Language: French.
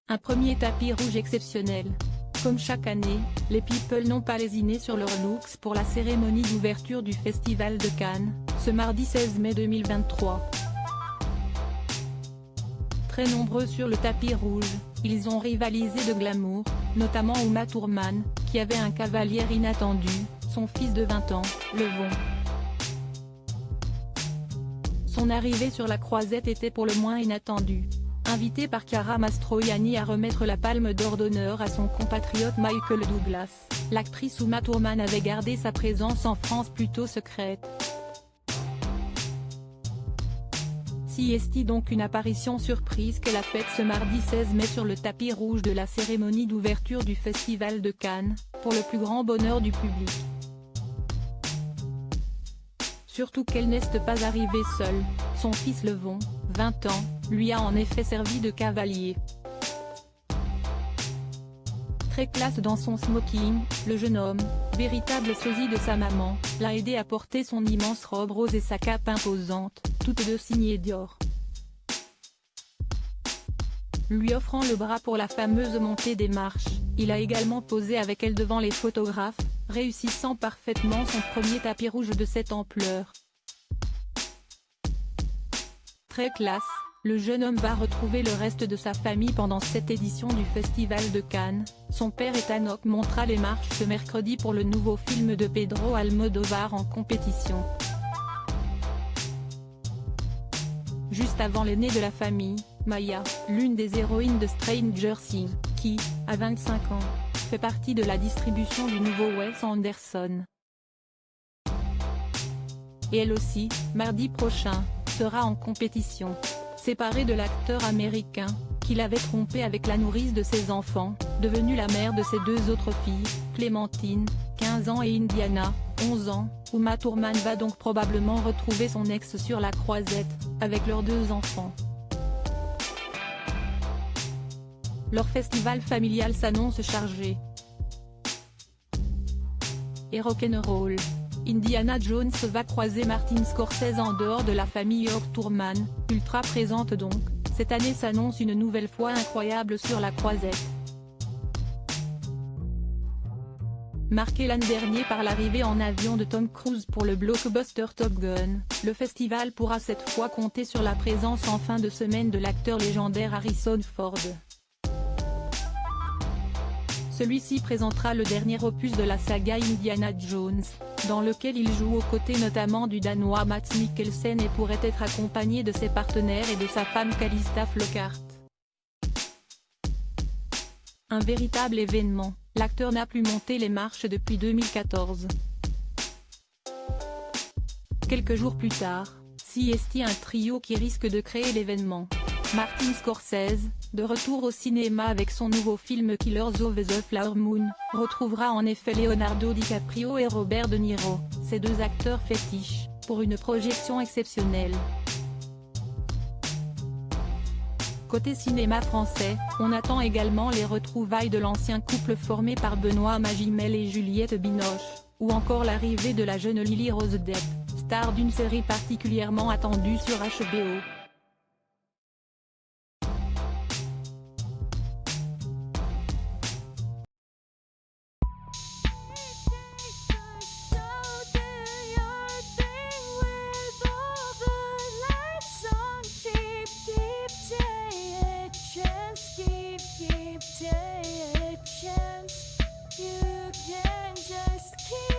Un premier tapis rouge exceptionnel. Comme chaque année, les People n'ont pas lésiné sur leurs looks pour la cérémonie d'ouverture du Festival de Cannes, ce mardi 16 mai 2023. Très nombreux sur le tapis rouge, ils ont rivalisé de glamour, notamment Uma Thurman, qui avait un cavalier inattendu, son fils de 20 ans, Levon. Son arrivée sur la croisette était pour le moins inattendue. Invitée par Chiara Mastroianni à remettre la palme d'or d'honneur à son compatriote Michael Douglas, l'actrice Uma Thurman avait gardé sa présence en France plutôt secrète. Si est donc une apparition surprise qu'elle a faite ce mardi 16 mai sur le tapis rouge de la cérémonie d'ouverture du Festival de Cannes, pour le plus grand bonheur du public. Surtout qu'elle n'est pas arrivée seule, son fils Levon, 20 ans, lui a en effet servi de cavalier. Très classe dans son smoking, le jeune homme, véritable sosie de sa maman, l'a aidé à porter son immense robe rose et sa cape imposante, toutes deux signées Dior. Lui offrant le bras pour la fameuse montée des marches, il a également posé avec elle devant les photographes, réussissant parfaitement son premier tapis rouge de cette ampleur. Très classe, le jeune homme va retrouver le reste de sa famille pendant cette édition du Festival de Cannes. Son père Ethan montra les marches ce mercredi pour le nouveau film de Pedro Almodóvar en compétition. Juste avant l'aînée de la famille, Maya, l'une des héroïnes de Stranger Things, qui, à 25 ans, fait partie de la distribution du nouveau Wes Anderson. Et elle aussi, mardi prochain, sera en compétition. Séparée de l'acteur américain, qui l'avait trompée avec la nourrice de ses enfants, devenue la mère de ses deux autres filles, Clémentine, 15 ans et Indiana, 11 ans, Uma Thurman va donc probablement retrouver son ex sur la croisette, avec leurs deux enfants. Leur festival familial s'annonce chargé. Et rock'n'roll. Indiana Jones va croiser Martin Scorsese en dehors de la famille York Thurman, ultra présente donc. Cette année s'annonce une nouvelle fois incroyable sur la croisette. Marqué l'an dernier par l'arrivée en avion de Tom Cruise pour le blockbuster Top Gun, le festival pourra cette fois compter sur la présence en fin de semaine de l'acteur légendaire Harrison Ford. Celui-ci présentera le dernier opus de la saga Indiana Jones, dans lequel il joue aux côtés notamment du Danois Mads Mikkelsen et pourrait être accompagné de ses partenaires et de sa femme Calista Flockhart. Un véritable événement, l'acteur n'a plus monté les marches depuis 2014. Quelques jours plus tard, CST un trio qui risque de créer l'événement. Martin Scorsese, de retour au cinéma avec son nouveau film Killers of the Flower Moon, retrouvera en effet Leonardo DiCaprio et Robert De Niro, ces deux acteurs fétiches, pour une projection exceptionnelle. Côté cinéma français, on attend également les retrouvailles de l'ancien couple formé par Benoît Magimel et Juliette Binoche, ou encore l'arrivée de la jeune Lily Rose Depp, star d'une série particulièrement attendue sur HBO. You can just keep